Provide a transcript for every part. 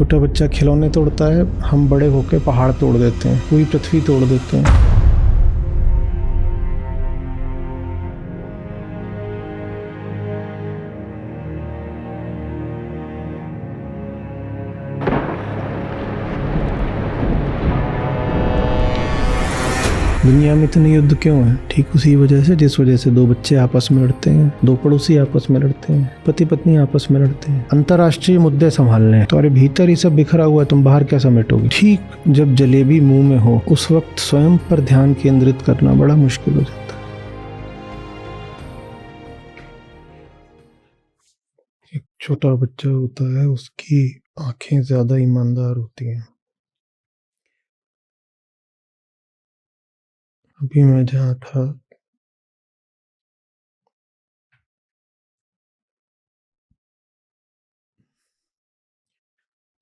छोटा बच्चा खिलौने तोड़ता है, हम बड़े होकर पहाड़ तोड़ देते हैं, पूरी पृथ्वी तोड़ देते हैं। दुनिया में इतने युद्ध क्यों है? ठीक उसी वजह से जिस वजह से दो बच्चे आपस में लड़ते हैं, दो पड़ोसी आपस में लड़ते हैं, पति पत्नी आपस में लड़ते हैं। अंतर्राष्ट्रीय मुद्दे संभालने हैं, तुम्हारे भीतर ही सब बिखरा हुआ है, तुम बाहर क्या समेटोगे? ठीक जब जलेबी मुंह में हो उस वक्त स्वयं पर ध्यान केंद्रित करना बड़ा मुश्किल हो जाता है। एक छोटा बच्चा होता है, उसकी आंखें ज्यादा ईमानदार होती हैं। अभी मैं जहाँ था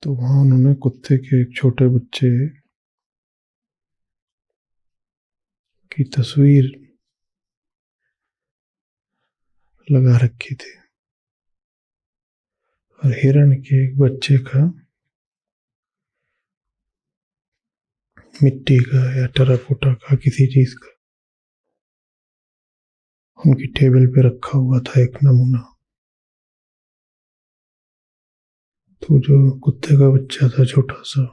तो वहां उन्होंने कुत्ते के एक छोटे बच्चे की तस्वीर लगा रखी थी और हिरण के एक बच्चे का मिट्टी का या टेराकोटा का किसी चीज का उनकी टेबल पे रखा हुआ था एक नमूना। तो जो कुत्ते का बच्चा था छोटा सा,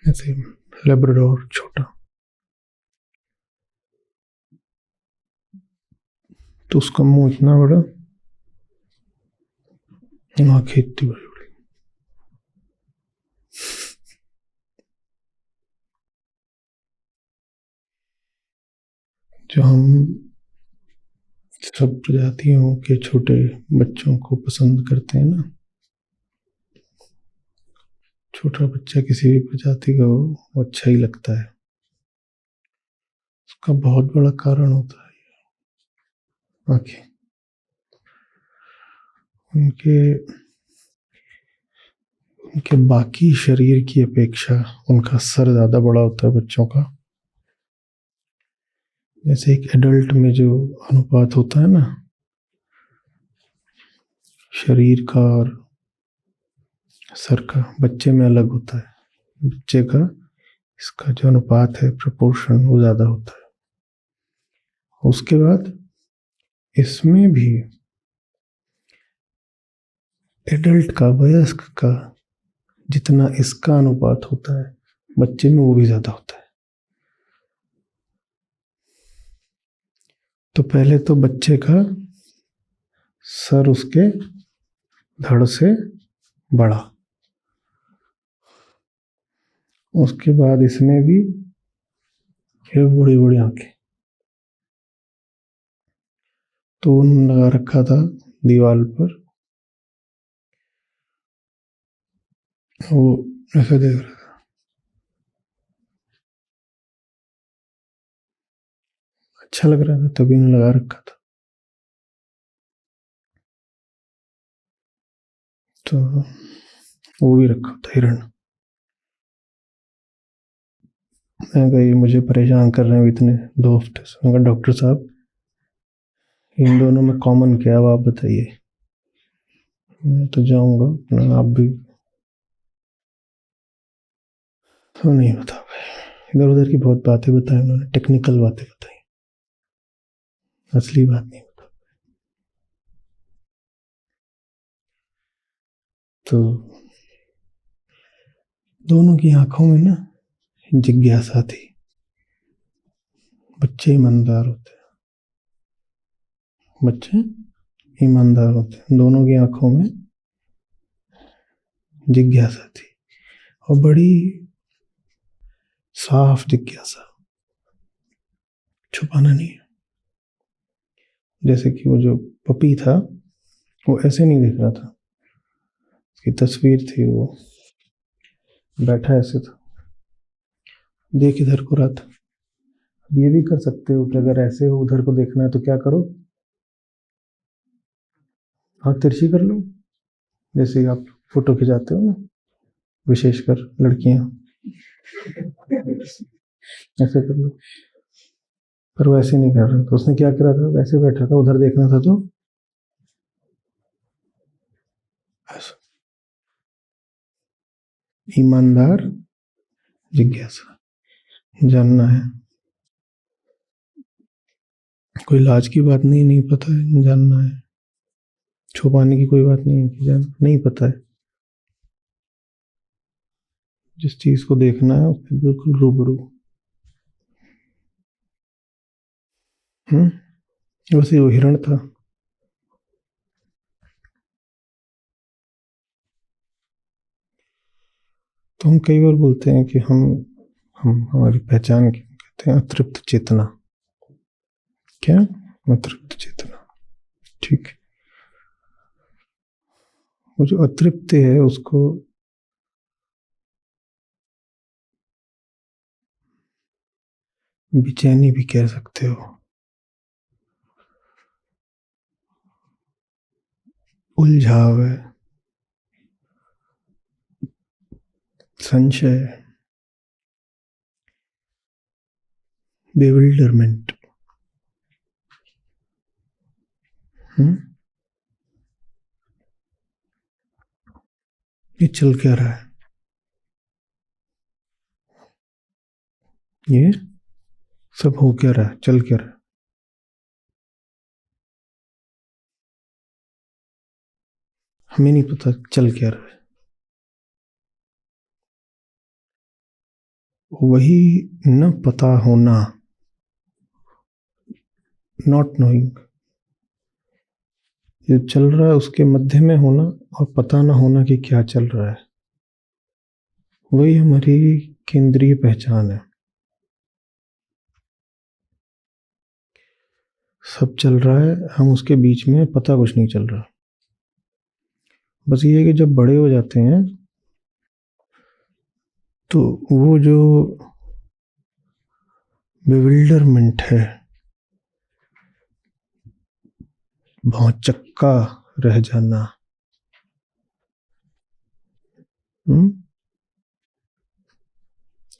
ऐसे लेब्राडोर छोटा, तो उसका मुंह इतना बड़ा, आंखें इतनी बड़ी बड़ी। जो हम सब प्रजातियों के छोटे बच्चों को पसंद करते हैं ना, छोटा बच्चा किसी भी प्रजाति का हो वो अच्छा ही लगता है। उसका बहुत बड़ा कारण होता है आंखें। उनके बाकी शरीर की अपेक्षा उनका सर ज्यादा बड़ा होता है बच्चों का। जैसे एक एडल्ट में जो अनुपात होता है ना शरीर का और सर का, बच्चे में अलग होता है। बच्चे का इसका जो अनुपात है, प्रपोर्शन, वो ज्यादा होता है। उसके बाद इसमें भी एडल्ट का, वयस्क का जितना इसका अनुपात होता है बच्चे में वो भी ज्यादा होता है। तो पहले तो बच्चे का सर उसके धड़ से बड़ा, उसके बाद इसमें भी ये बड़ी बड़ी आंखें। तो उन्होंने लगा रखा था दीवार पर, वो ऐसे देख रहा था। अच्छा लग रहा था तभी उन्होंने लगा रखा था। तो वो भी रखा था हिरण। मैं कहा ये मुझे परेशान कर रहे हैं इतने 2 हफ्ते से। मैं कहा डॉक्टर साहब इन दोनों में कॉमन क्या है आप बताइए। मैं तो जाऊंगा, आप भी तो नहीं बता पाए। इधर उधर की बहुत बातें बताई उन्होंने, टेक्निकल बातें बताई, असली बात नहीं बता। तो दोनों की आंखों में ना जिज्ञासा थी। बच्चे ईमानदार होते हैं, बच्चे ईमानदार होते हैं। दोनों की आंखों में जिज्ञासा थी और बड़ी साफ जिज्ञासा, छुपाना नहीं है। जैसे कि वो जो पपी था वो ऐसे नहीं दिख रहा था, उसकी तस्वीर थी, वो बैठा ऐसे था, देख इधर को रहा था। ये भी कर सकते हो कि अगर ऐसे हो उधर को देखना है तो क्या करो, आँख तिरछी कर लो, जैसे आप फोटो खिंचाते हो ना, विशेषकर लड़कियां ऐसे कर लो। पर वो ऐसे नहीं कर रहा था। उसने क्या करा था, वैसे बैठा था, उधर देखना था तो ऐसा ईमानदार जिज्ञासा, जानना है। कोई लाज की बात नहीं, नहीं पता है, जानना है। छुपाने की कोई बात नहीं है कि नहीं पता है। जिस चीज को देखना है उसके बिल्कुल रूबरू। वैसे वो हिरण था। तो हम कई बार बोलते हैं कि हम हमारी पहचान की कहते हैं अतृप्त चेतना। क्या? अतृप्त चेतना, ठीक। वो जो अतृप्त है उसको बेचैनी भी कह सकते हो, उलझाव है, संशय, बेविल्डरमेंट। ये चल क्या रहा है? ये सब हो क्या रहा है? चल क्या रहा है? हमें नहीं पता चल क्या रहा है। वही न पता होना, नॉट नोइंग, जो चल रहा है उसके मध्य में होना और पता ना होना कि क्या चल रहा है, वही हमारी केंद्रीय पहचान है। सब चल रहा है, हम उसके बीच में, पता कुछ नहीं चल रहा। बस ये है कि जब बड़े हो जाते हैं तो वो जो बेविल्डरमेंट है, भौचक्का रह जाना,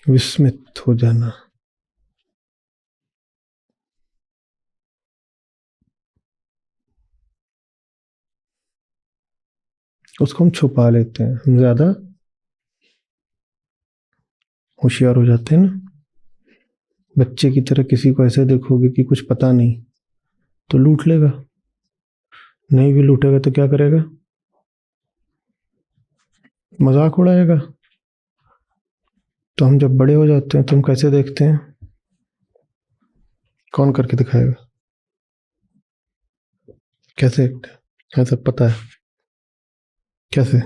विस्मित हो जाना, उसको हम छुपा लेते हैं। हम ज्यादा होशियार हो जाते हैं ना। बच्चे की तरह किसी को ऐसे देखोगे कि कुछ पता नहीं तो लूट लेगा, नहीं भी लूटेगा तो क्या करेगा? मजाक उड़ाएगा। तो हम जब बड़े हो जाते हैं तो हम कैसे देखते हैं? कौन करके दिखाएगा? कैसे? ऐसा पता है कैसे?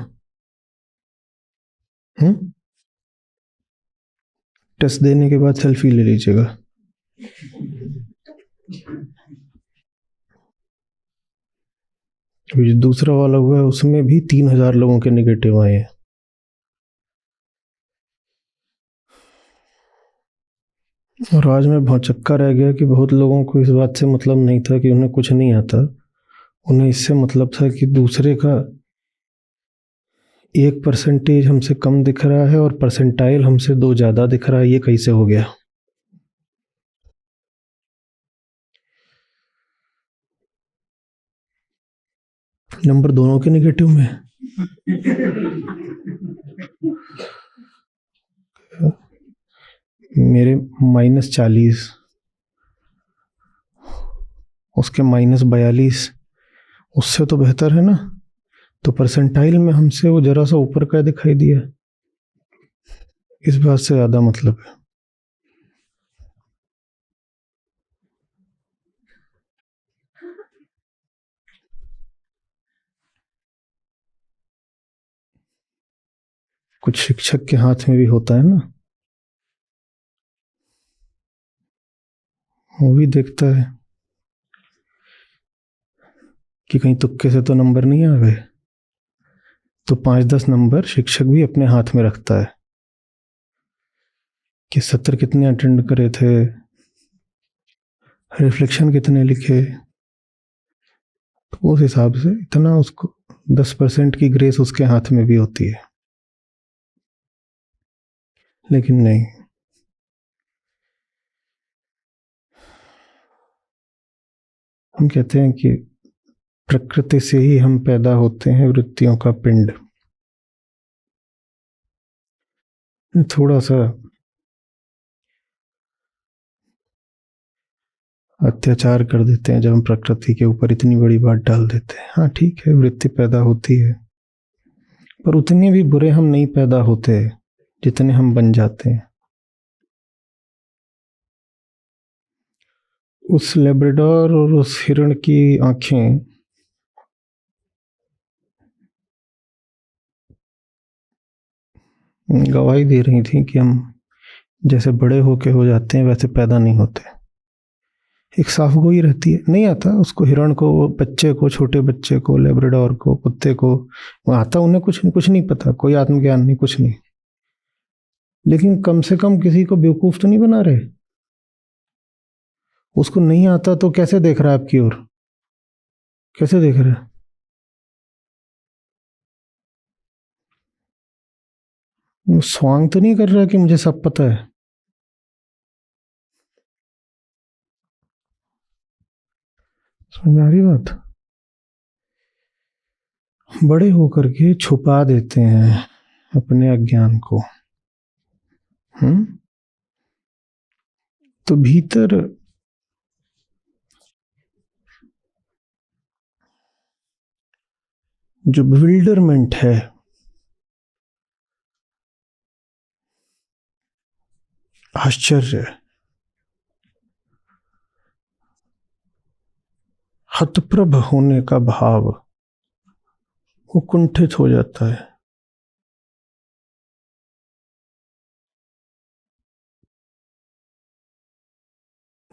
टेस्ट देने के बाद सेल्फी ले लीजिएगा। अभी जो दूसरा वाला हुआ है उसमें भी 3,000 लोगों के निगेटिव आए हैं। और आज मैं भौचक्का रह गया कि बहुत लोगों को इस बात से मतलब नहीं था कि उन्हें कुछ नहीं आता। उन्हें इससे मतलब था कि दूसरे का 1% हमसे कम दिख रहा है और परसेंटाइल हमसे 2 ज्यादा दिख रहा है। ये कैसे हो गया? नंबर दोनों के निगेटिव में। मेरे -40, उसके -42, उससे तो बेहतर है ना। तो परसेंटाइल में हमसे वो जरा सा ऊपर का दिखाई दिया, इस बात से ज्यादा मतलब है। कुछ शिक्षक के हाथ में भी होता है ना, वो भी देखता है कि कहीं तुक्के से तो नंबर नहीं आ गए। तो 5-10 नंबर शिक्षक भी अपने हाथ में रखता है कि सत्र कितने अटेंड करे थे, रिफ्लेक्शन कितने लिखे। तो उस हिसाब से इतना उसको 10% की ग्रेस उसके हाथ में भी होती है। लेकिन नहीं, हम कहते हैं कि प्रकृति से ही हम पैदा होते हैं, वृत्तियों का पिंड। थोड़ा सा अत्याचार कर देते हैं जब हम प्रकृति के ऊपर इतनी बड़ी बात डाल देते हैं। हाँ ठीक है, वृत्ति पैदा होती है, पर उतने भी बुरे हम नहीं पैदा होते जितने हम बन जाते हैं। उस लेब्राडोर और उस हिरण की आंखें गवाही दे रही थी कि हम जैसे बड़े होके हो जाते हैं वैसे पैदा नहीं होते। एक साफ गोई रहती है, नहीं आता उसको, हिरण को, बच्चे को, छोटे बच्चे को, लेब्राडोर को, कुत्ते को, वो आता, उन्हें कुछ नहीं पता, कोई आत्मज्ञान नहीं, कुछ नहीं, लेकिन कम से कम किसी को बेवकूफ तो नहीं बना रहे। उसको नहीं आता तो कैसे देख रहा है आपकी ओर, कैसे देख रहा है? वो स्वांग तो नहीं कर रहा कि मुझे सब पता है। समझ में आ रही बात? बड़े होकर के छुपा देते हैं अपने अज्ञान को। तो भीतर जो बिविल्डरमेंट है, आश्चर्य, हतप्रभ होने का भाव, वो कुंठित हो जाता है।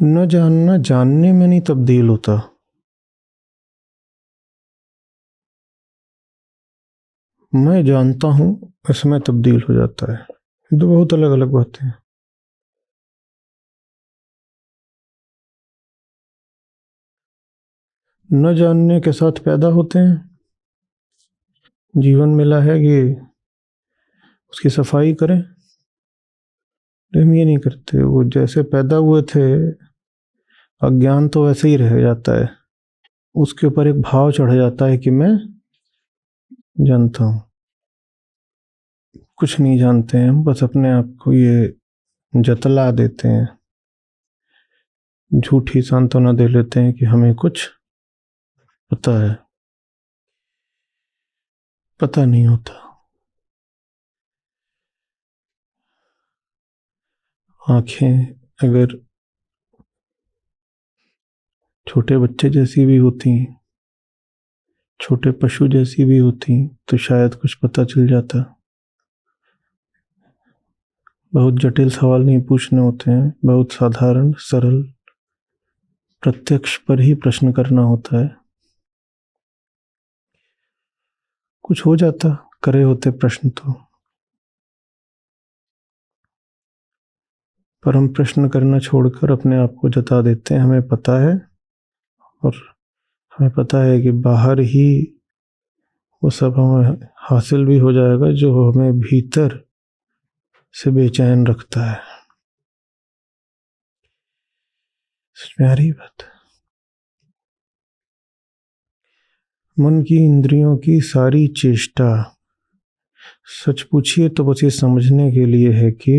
न जानना जानने में नहीं तब्दील होता। मैं जानता हूं इसमें तब्दील हो जाता है। दो बहुत अलग अलग बातें हैं। न जानने के साथ पैदा होते हैं, जीवन मिला है कि उसकी सफाई करें, हम ये नहीं करते। वो जैसे पैदा हुए थे, अज्ञान तो वैसे ही रह जाता है, उसके ऊपर एक भाव चढ़ जाता है कि मैं जानता हूं। कुछ नहीं जानते हैं, बस अपने आप को ये जतला देते हैं, झूठी सांत्वना दे लेते हैं कि हमें कुछ पता है, पता नहीं होता। आंखें अगर छोटे बच्चे जैसी भी होती, छोटे पशु जैसी भी होती, तो शायद कुछ पता चल जाता। बहुत जटिल सवाल नहीं पूछने होते हैं, बहुत साधारण सरल प्रत्यक्ष पर ही प्रश्न करना होता है। कुछ हो जाता करे होते प्रश्न तो, पर हम प्रश्न करना छोड़कर अपने आप को जता देते हैं हमें पता है, और हमें पता है कि बाहर ही वो सब हमें हासिल भी हो जाएगा जो हमें भीतर से बेचैन रखता है। समझ में आ रही बात? मन की इंद्रियों की सारी चेष्टा, सच पूछिए तो बस ये समझने के लिए है कि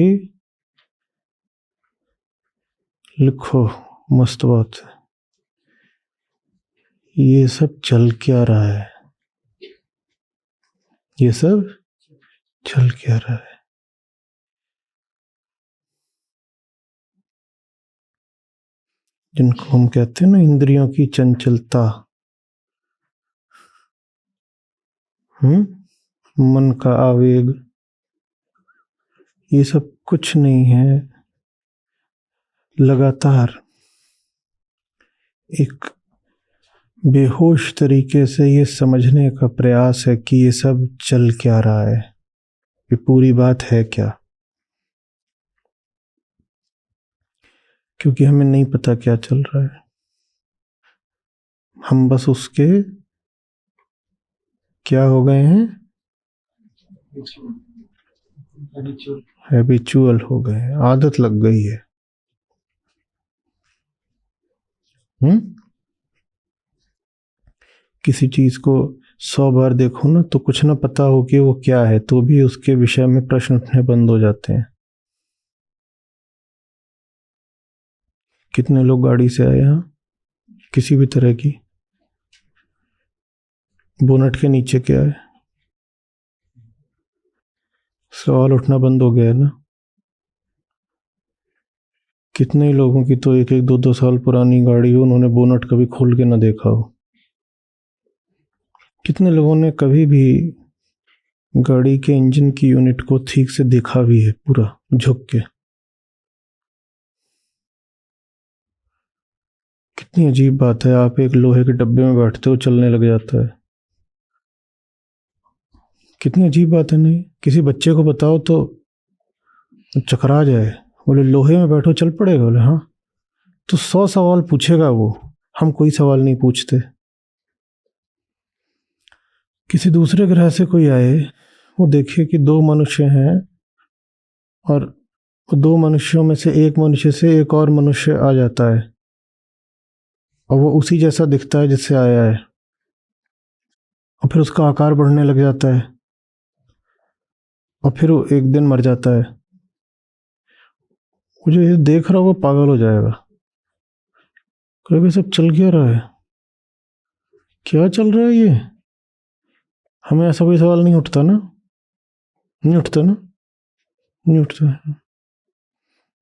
लिखो, मस्त बात है, ये सब चल क्या रहा है, ये सब चल क्या रहा है। जिनको हम कहते हैं ना इंद्रियों की चंचलता, मन का आवेग, ये सब कुछ नहीं है, लगातार एक बेहोश तरीके से ये समझने का प्रयास है कि ये सब चल क्या रहा है, ये पूरी बात है क्या, क्योंकि हमें नहीं पता क्या चल रहा है। हम बस उसके क्या हो गए हैं, हैबिचुअल हो गए हैं, आदत लग गई है। किसी चीज को 100 बार देखो ना तो कुछ ना पता हो कि वो क्या है, तो भी उसके विषय में प्रश्न उठने बंद हो जाते हैं। कितने लोग गाड़ी से आए यहाँ किसी भी तरह की, बोनट के नीचे क्या है, सवाल उठना बंद हो गया है ना। कितने ही लोगों की तो 1-1, 2-2 साल पुरानी गाड़ी हो, उन्होंने बोनट कभी खोल के ना देखा हो। कितने लोगों ने कभी भी गाड़ी के इंजन की यूनिट को ठीक से देखा भी है, पूरा झुक के। कितनी अजीब बात है, आप एक लोहे के डब्बे में बैठते हो, चलने लग जाता है। कितनी अजीब बात है। नहीं, किसी बच्चे को बताओ तो चकरा जाए, बोले लोहे में बैठो चल पड़ेगा, बोले हाँ, तो 100 सवाल पूछेगा वो। हम कोई सवाल नहीं पूछते। किसी दूसरे ग्रह से कोई आए, वो देखे कि 2 मनुष्य हैं और 2 मनुष्यों में से एक मनुष्य से एक और मनुष्य आ जाता है और वो उसी जैसा दिखता है जिससे आया है, और फिर उसका आकार बढ़ने लग जाता है और फिर वो एक दिन मर जाता है। वो जो ये देख रहा हो वो पागल हो जाएगा, कभी सब चल क्या रहा है, क्या चल रहा है ये। हमें ऐसा कोई सवाल नहीं उठता ना, नहीं उठता ना, नहीं उठता।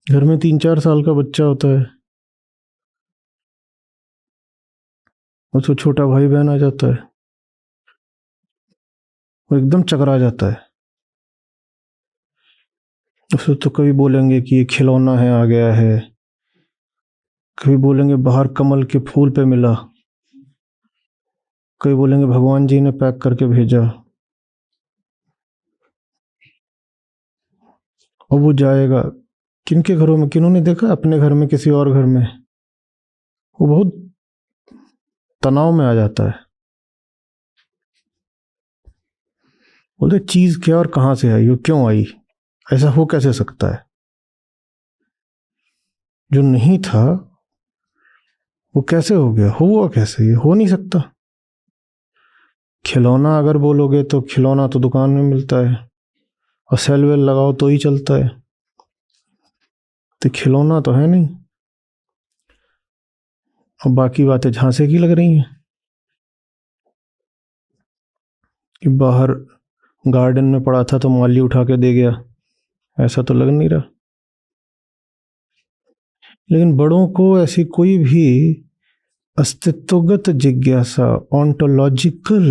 घर में 3-4 साल का बच्चा होता है, उसको छोटा भाई बहन आ जाता है, वो एकदम चकरा जाता है। उसको तो कभी बोलेंगे कि ये खिलौना है आ गया है, कभी बोलेंगे बाहर कमल के फूल पे मिला, कभी बोलेंगे भगवान जी ने पैक करके भेजा। और वो जाएगा किनके घरों में, किन्होंने देखा अपने घर में किसी और घर में, वो बहुत तनाव में आ जाता है। बोलते चीज क्या और कहां से आई, वो क्यों आई, ऐसा हो कैसे सकता है। जो नहीं था वो कैसे हो गया, हुआ कैसे, ये हो नहीं सकता। खिलौना अगर बोलोगे तो खिलौना तो दुकान में मिलता है और सेल वेल लगाओ तो ही चलता है, तो खिलौना तो है नहीं। और बाकी बातें झांसे की लग रही हैं कि बाहर गार्डन में पड़ा था तो माली उठा के दे गया, ऐसा तो लग नहीं रहा। लेकिन बड़ों को ऐसी कोई भी अस्तित्वगत जिज्ञासा, ऑन्टोलॉजिकल,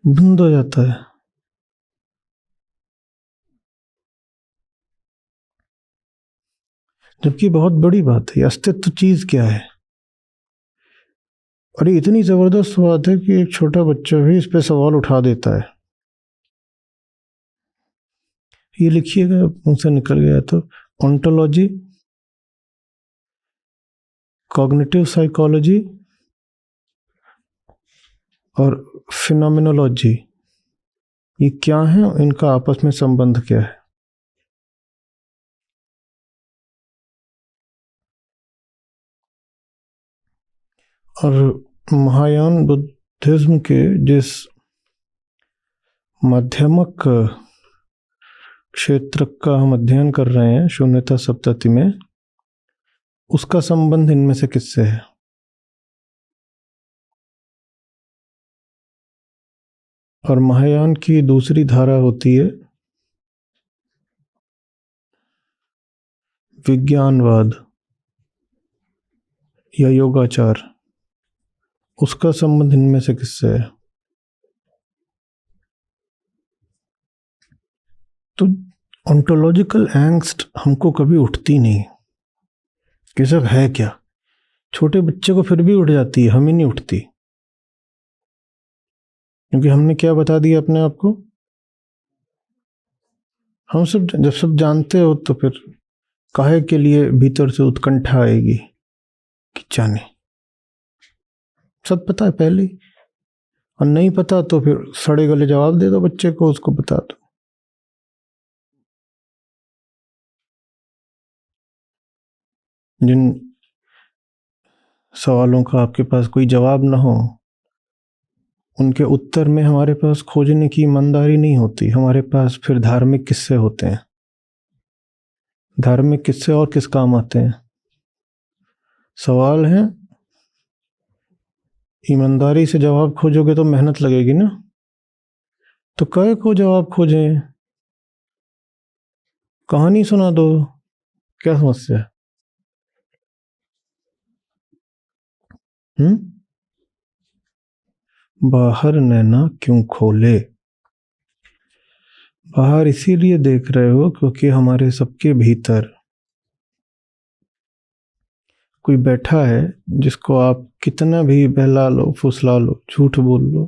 बंद हो जाता है। जबकि बहुत बड़ी बात है, अस्तित्व चीज क्या है। और ये इतनी जबरदस्त बात है कि एक छोटा बच्चा भी इस पे सवाल उठा देता है। ये लिखिएगा, मुंह से निकल गया तो, ऑन्टोलॉजी, कॉग्निटिव साइकोलॉजी और फिनोमिनोलॉजी, ये क्या है, इनका आपस में संबंध क्या है। और महायान बुद्धिज्म के जिस माध्यमक क्षेत्र का हम अध्ययन कर रहे हैं शून्यता सप्तति में, उसका संबंध इनमें से किससे है। और महायान की दूसरी धारा होती है विज्ञानवाद या योगाचार, उसका संबंध इनमें से किससे है। तो ऑन्टोलॉजिकल एंग्स्ट हमको कभी उठती नहीं कि सब है क्या। छोटे बच्चे को फिर भी उठ जाती है, हमें नहीं उठती, क्योंकि हमने क्या बता दिया अपने आप को। हम सब जब सब जानते हो तो फिर काहे के लिए भीतर से उत्कंठा आएगी कि जाने। सब पता है पहले ही, और नहीं पता तो फिर सड़े गले जवाब दे दो बच्चे को, उसको बता दो। जिन सवालों का आपके पास कोई जवाब ना हो, उनके उत्तर में हमारे पास खोजने की ईमानदारी नहीं होती। हमारे पास फिर धार्मिक किस्से होते हैं। धार्मिक किस्से और किस काम आते हैं? सवाल है, ईमानदारी से जवाब खोजोगे तो मेहनत लगेगी ना, तो कहे को जवाब खोजें, कहानी सुना दो, क्या समस्या है? बाहर नैना क्यों खोले? बाहर इसीलिए देख रहे हो क्योंकि हमारे सबके भीतर कोई बैठा है जिसको आप कितना भी बहला लो, फुसला लो, झूठ बोल लो,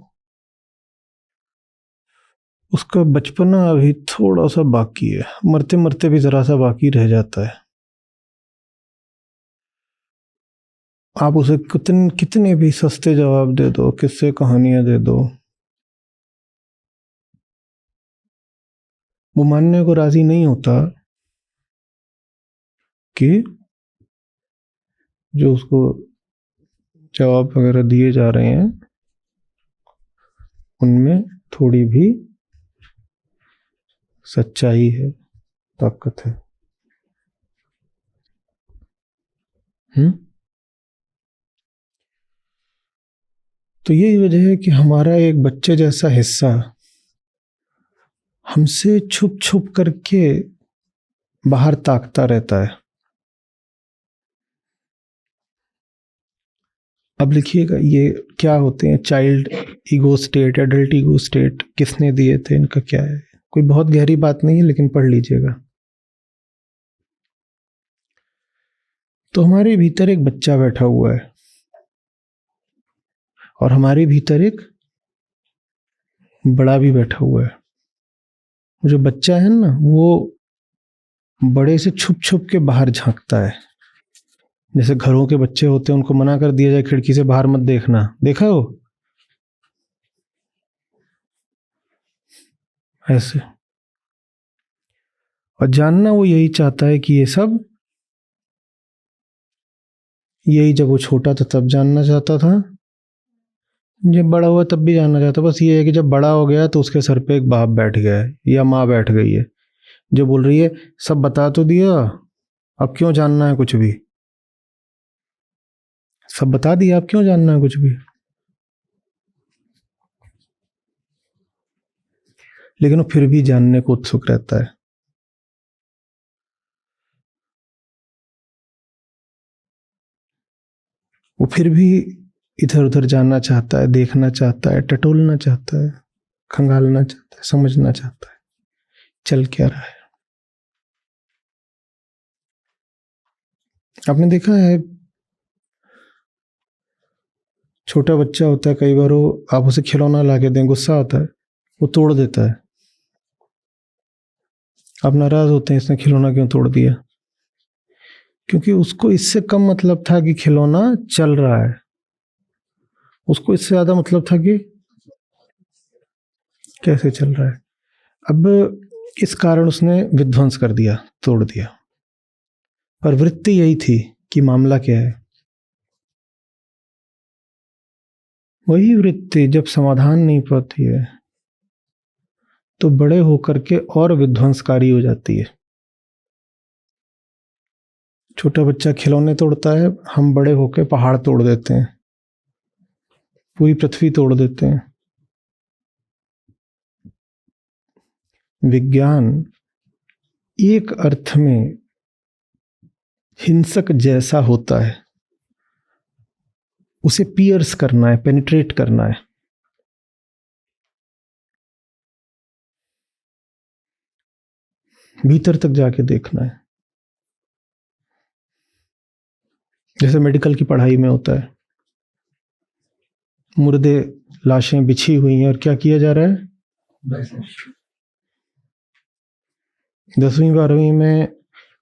उसका बचपना अभी थोड़ा सा बाकी है, मरते मरते भी जरा सा बाकी रह जाता है। आप उसे कितने भी सस्ते जवाब दे दो, किस्से कहानियां दे दो, वो मानने को राजी नहीं होता कि जो उसको जवाब वगैरह दिए जा रहे हैं उनमें थोड़ी भी सच्चाई है, ताकत है। तो यही वजह है कि हमारा एक बच्चे जैसा हिस्सा हमसे छुप छुप करके बाहर ताकता रहता है। अब लिखिएगा ये क्या होते हैं, child ego state, adult ego state, किसने दिए थे, इनका क्या है? कोई बहुत गहरी बात नहीं है, लेकिन पढ़ लीजिएगा। तो हमारे भीतर एक बच्चा बैठा हुआ है और हमारे भीतर एक बड़ा भी बैठा हुआ है। जो बच्चा है ना, वो बड़े से छुप छुप के बाहर झांकता है। जैसे घरों के बच्चे होते हैं, उनको मना कर दिया जाए खिड़की से बाहर मत देखना, देखा हो ऐसे। और जानना वो यही चाहता है कि ये सब, यही जब वो छोटा था तब जानना चाहता था, जब बड़ा हुआ तब भी जानना चाहता। बस ये है कि जब बड़ा हो गया तो उसके सर पे एक बाप बैठ गया है या माँ बैठ गई है जो बोल रही है सब बता तो दिया, अब क्यों जानना है कुछ भी? सब बता दिया, अब क्यों जानना है कुछ भी? लेकिन वो फिर भी जानने को उत्सुक रहता है। वो फिर भी इधर उधर जानना चाहता है, देखना चाहता है, टटोलना चाहता है, खंगालना चाहता है, समझना चाहता है चल क्या रहा है। आपने देखा है, छोटा बच्चा होता है, कई बार वो आप उसे खिलौना ला के दें, गुस्सा आता है, वो तोड़ देता है। आप नाराज होते हैं इसने खिलौना क्यों तोड़ दिया? क्योंकि उसको इससे कम मतलब था कि खिलौना चल रहा है, उसको इससे ज्यादा मतलब था कि कैसे चल रहा है। अब इस कारण उसने विध्वंस कर दिया, तोड़ दिया। पर वृत्ति यही थी कि मामला क्या है। वही वृत्ति जब समाधान नहीं पाती है तो बड़े होकर के और विध्वंसकारी हो जाती है। छोटा बच्चा खिलौने तोड़ता है, हम बड़े होकर पहाड़ तोड़ देते हैं, पूरी पृथ्वी तोड़ देते हैं। विज्ञान एक अर्थ में हिंसक जैसा होता है, उसे पियर्स करना है, पेनिट्रेट करना है। भीतर तक जाके देखना है, जैसे मेडिकल की पढ़ाई में होता है। मुर्दे, लाशें बिछी हुई हैं और क्या किया जा रहा है? 10वीं 12वीं में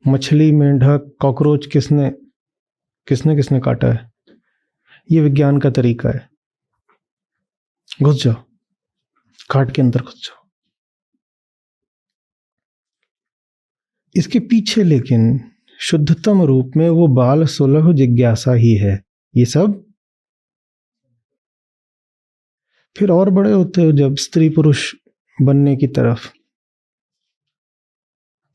मछली, मेंढक, कॉकरोच किसने किसने किसने काटा है? ये विज्ञान का तरीका है। घुस जाओ, काट के अंदर घुस जाओ। इसके पीछे लेकिन शुद्धतम रूप में वो बाल सुलभ जिज्ञासा ही है। ये सब फिर और बड़े होते हो जब स्त्री पुरुष बनने की तरफ,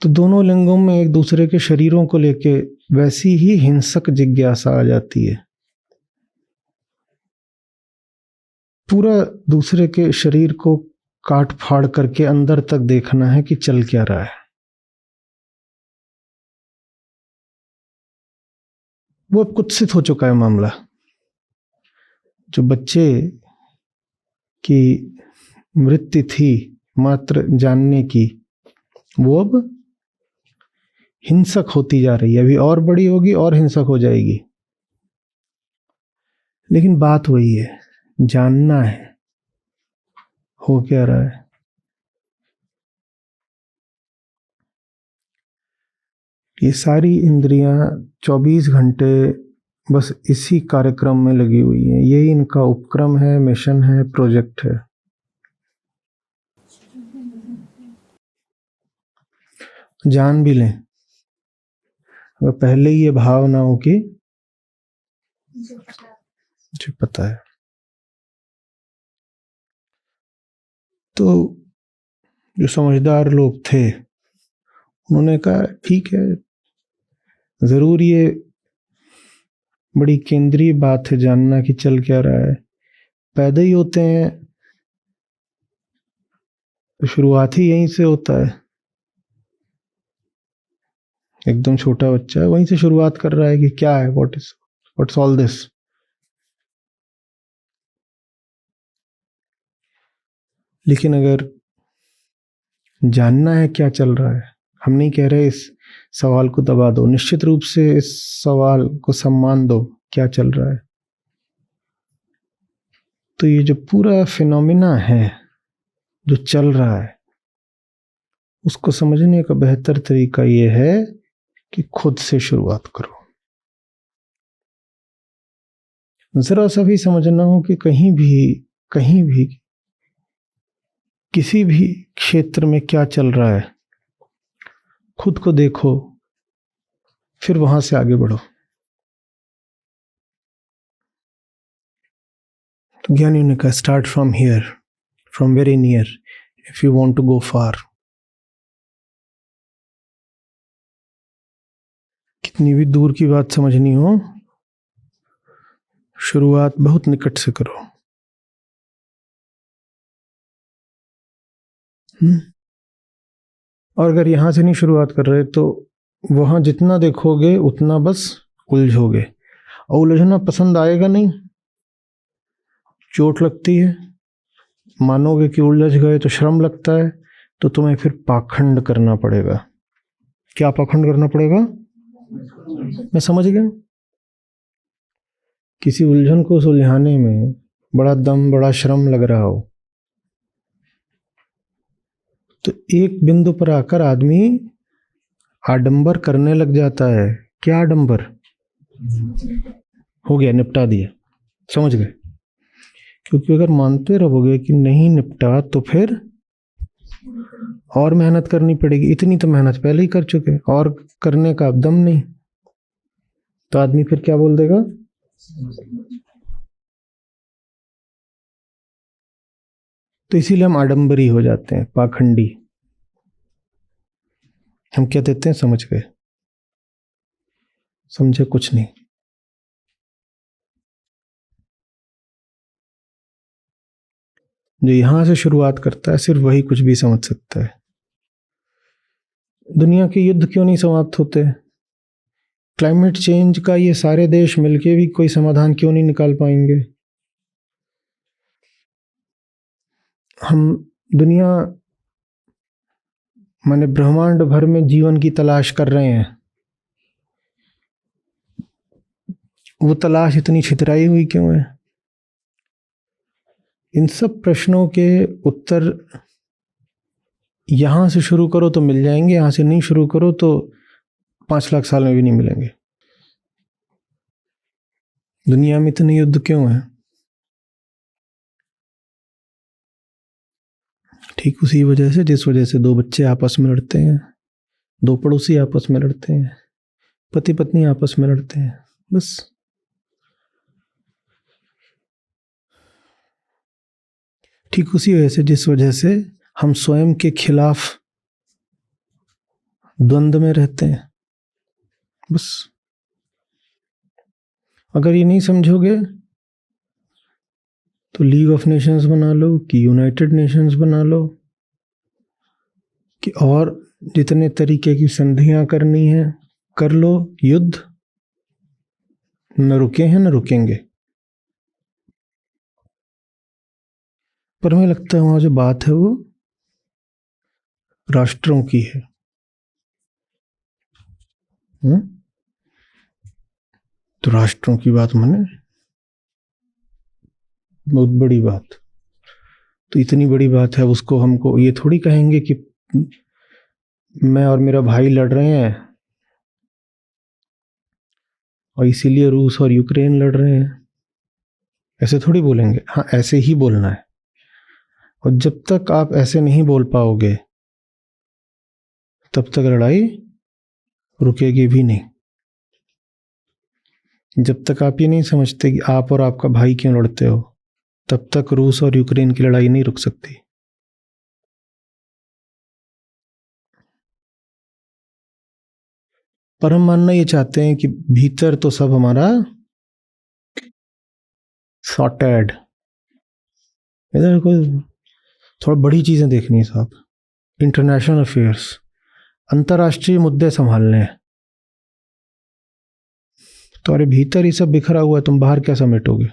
तो दोनों लिंगों में एक दूसरे के शरीरों को लेके वैसी ही हिंसक जिज्ञासा आ जाती है। पूरा दूसरे के शरीर को काट फाड़ करके अंदर तक देखना है कि चल क्या रहा है। वो अब कुत्सित हो चुका है मामला। जो बच्चे की मृत्यु थी मात्र जानने की, वो अब हिंसक होती जा रही है। अभी और बड़ी होगी और हिंसक हो जाएगी। लेकिन बात वही है, जानना है हो क्या रहा है। ये सारी इंद्रियां 24 घंटे बस इसी कार्यक्रम में लगी हुई हैं। यही इनका उपक्रम है, मिशन है, प्रोजेक्ट है। जान भी लें, अगर पहले ही ये भाव ना हो कि मुझे पता है, तो जो समझदार लोग थे उन्होंने कहा ठीक है, जरूर ये बड़ी केंद्रीय बात है जानना कि चल क्या रहा है। पैदा ही होते हैं तो शुरुआत ही यहीं से होता है। एकदम छोटा बच्चा है, वहीं से शुरुआत कर रहा है कि क्या है, व्हाट्स ऑल दिस। लेकिन अगर जानना है क्या चल रहा है, हम नहीं कह रहे इस सवाल को दबा दो, निश्चित रूप से इस सवाल को सम्मान दो, क्या चल रहा है। तो ये जो पूरा फिनोमिना है जो चल रहा है, उसको समझने का बेहतर तरीका ये है कि खुद से शुरुआत करो। जरा सा भी समझना हो कि कहीं भी किसी भी क्षेत्र में क्या चल रहा है, खुद को देखो, फिर वहां से आगे बढ़ो। तो ज्ञानी ने कहा start from here, from very near if you want to go far. कितनी भी दूर की बात समझनी हो, शुरुआत बहुत निकट से करो। और अगर यहां से नहीं शुरुआत कर रहे तो वहां जितना देखोगे उतना बस उलझोगे, और उलझना पसंद आएगा नहीं, चोट लगती है। मानोगे कि उलझ गए तो श्रम लगता है, तो तुम्हें फिर पाखंड करना पड़ेगा। क्या पाखंड करना पड़ेगा? मैं समझ गया। किसी उलझन को सुलझाने में बड़ा दम, बड़ा श्रम लग रहा हो, तो एक बिंदु पर आकर आदमी आडंबर करने लग जाता है। क्या आडंबर? हो गया, निपटा दिया, समझ गए। क्योंकि अगर मानते रहोगे कि नहीं निपटा तो फिर और मेहनत करनी पड़ेगी। इतनी तो मेहनत पहले ही कर चुके, और करने का अब दम नहीं, तो आदमी फिर क्या बोल देगा? तो इसीलिए हम आडंबरी हो जाते हैं, पाखंडी। हम क्या देते हैं? समझ गए, समझे कुछ नहीं। जो यहां से शुरुआत करता है सिर्फ वही कुछ भी समझ सकता है। दुनिया के युद्ध क्यों नहीं समाप्त होते? क्लाइमेट चेंज का ये सारे देश मिलके भी कोई समाधान क्यों नहीं निकाल पाएंगे? हम दुनिया माने ब्रह्मांड भर में जीवन की तलाश कर रहे हैं, वो तलाश इतनी छितराई हुई क्यों है? इन सब प्रश्नों के उत्तर यहां से शुरू करो तो मिल जाएंगे, यहां से नहीं शुरू करो तो 5 लाख साल में भी नहीं मिलेंगे। दुनिया में इतने युद्ध क्यों है? ठीक उसी वजह से जिस वजह से दो बच्चे आपस में लड़ते हैं, दो पड़ोसी आपस में लड़ते हैं, पति पत्नी आपस में लड़ते हैं, बस। ठीक उसी वजह से जिस वजह से हम स्वयं के खिलाफ द्वंद्व में रहते हैं, बस। अगर ये नहीं समझोगे तो लीग ऑफ नेशंस बना लो कि यूनाइटेड नेशंस बना लो कि और जितने तरीके की संधियां करनी है कर लो, युद्ध न रुके हैं न रुकेंगे। पर हमें लगता है वहां जो बात है वो राष्ट्रों की है। तो राष्ट्रों की बात माने बहुत बड़ी बात। तो इतनी बड़ी बात है, उसको हमको ये थोड़ी कहेंगे कि मैं और मेरा भाई लड़ रहे हैं और इसीलिए रूस और यूक्रेन लड़ रहे हैं, ऐसे थोड़ी बोलेंगे। हाँ, ऐसे ही बोलना है। और जब तक आप ऐसे नहीं बोल पाओगे तब तक लड़ाई रुकेगी भी नहीं। जब तक आप ये नहीं समझते कि आप और आपका भाई क्यों लड़ते हो, तब तक रूस और यूक्रेन की लड़ाई नहीं रुक सकती। पर हम मानना ये चाहते हैं कि भीतर तो सब हमारा सॉर्टेड। इधर कोई थोड़ा बड़ी चीजें देखनी है साहब, इंटरनेशनल अफेयर्स, अंतर्राष्ट्रीय मुद्दे संभालने हैं। तो अरे भीतर ही सब बिखरा हुआ है, तुम बाहर क्या समेटोगे?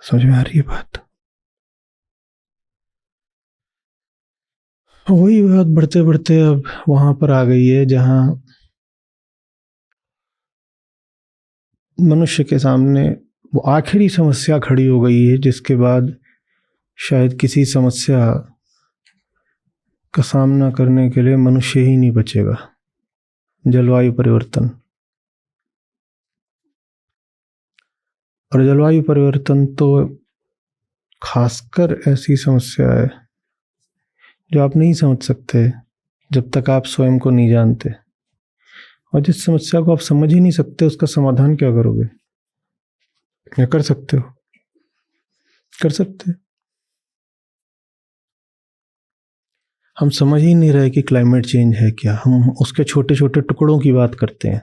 समझ में आ रही है बात? वही बात बढ़ते बढ़ते अब वहां पर आ गई है जहां मनुष्य के सामने वो आखिरी समस्या खड़ी हो गई है, जिसके बाद शायद किसी समस्या का सामना करने के लिए मनुष्य ही नहीं बचेगा। जलवायु परिवर्तन। और जलवायु परिवर्तन तो खासकर ऐसी समस्या है जो आप नहीं समझ सकते जब तक आप स्वयं को नहीं जानते। और जिस समस्या को आप समझ ही नहीं सकते उसका समाधान क्या करोगे? क्या कर सकते हो? कर सकते। हम समझ ही नहीं रहे कि क्लाइमेट चेंज है क्या। हम उसके छोटे छोटे टुकड़ों की बात करते हैं।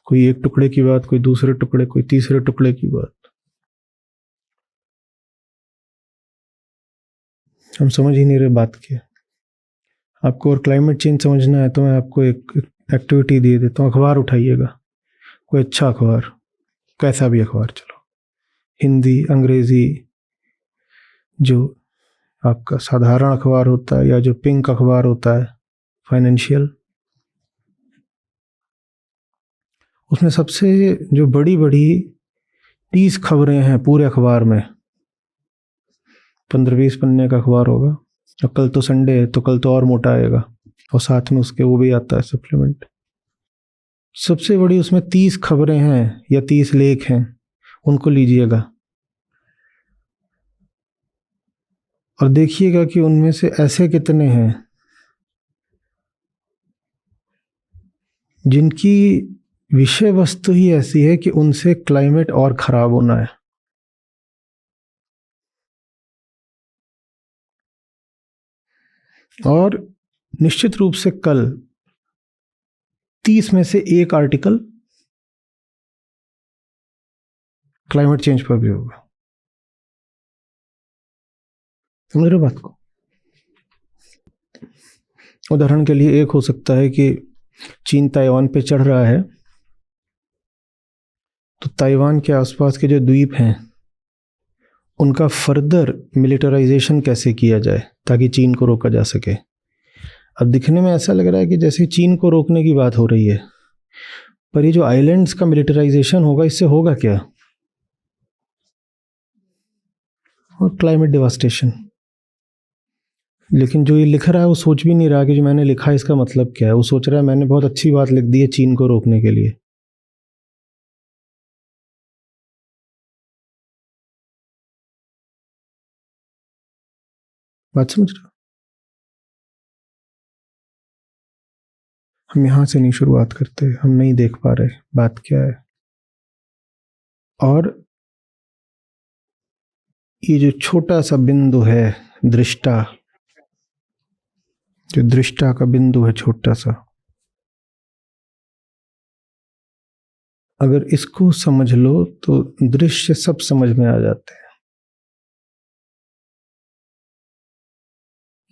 कोई एक टुकड़े की बात, कोई दूसरे टुकड़े, कोई तीसरे टुकड़े की बात। हम समझ ही नहीं रहे बात की। आपको और क्लाइमेट चेंज समझना है तो मैं आपको एक एक्टिविटी दे देता हूँ। अखबार उठाइएगा, कोई अच्छा अखबार, कैसा भी अखबार, चलो हिंदी, अंग्रेजी, जो आपका साधारण अखबार होता है या जो पिंक अखबार होता है फाइनेंशियल, उसमें सबसे जो बड़ी बड़ी 30 खबरें हैं पूरे अखबार में, 15-20 पन्ने का अखबार होगा। और कल तो संडे है तो कल तो और मोटा आएगा, और साथ में उसके वो भी आता है सप्लीमेंट। सबसे बड़ी उसमें 30 खबरें हैं या 30 लेख हैं, उनको लीजिएगा और देखिएगा कि उनमें से ऐसे कितने हैं जिनकी विषय वस्तु ही ऐसी है कि उनसे क्लाइमेट और खराब होना है। और निश्चित रूप से कल 30 में से एक आर्टिकल क्लाइमेट चेंज पर भी होगा। समझ रहे बात को? उदाहरण के लिए एक हो सकता है कि चीन ताइवान पे चढ़ रहा है, तो ताइवान के आसपास के जो द्वीप हैं उनका फर्दर मिलिटराइजेशन कैसे किया जाए ताकि चीन को रोका जा सके। अब दिखने में ऐसा लग रहा है कि जैसे चीन को रोकने की बात हो रही है, पर ये जो आइलैंड्स का मिलिटराइजेशन होगा, इससे होगा क्या? और क्लाइमेट डिवास्टेशन। लेकिन जो ये लिख रहा है वो सोच भी नहीं रहा कि जो मैंने लिखा है इसका मतलब क्या है। वो सोच रहा है मैंने बहुत अच्छी बात लिख दी है चीन को रोकने के लिए। बात समझ रहे हो? हम यहां से नहीं शुरुआत करते, हम नहीं देख पा रहे बात क्या है। और ये जो छोटा सा बिंदु है, दृष्टा, जो दृष्टा का बिंदु है छोटा सा, अगर इसको समझ लो तो दृश्य सब समझ में आ जाते हैं।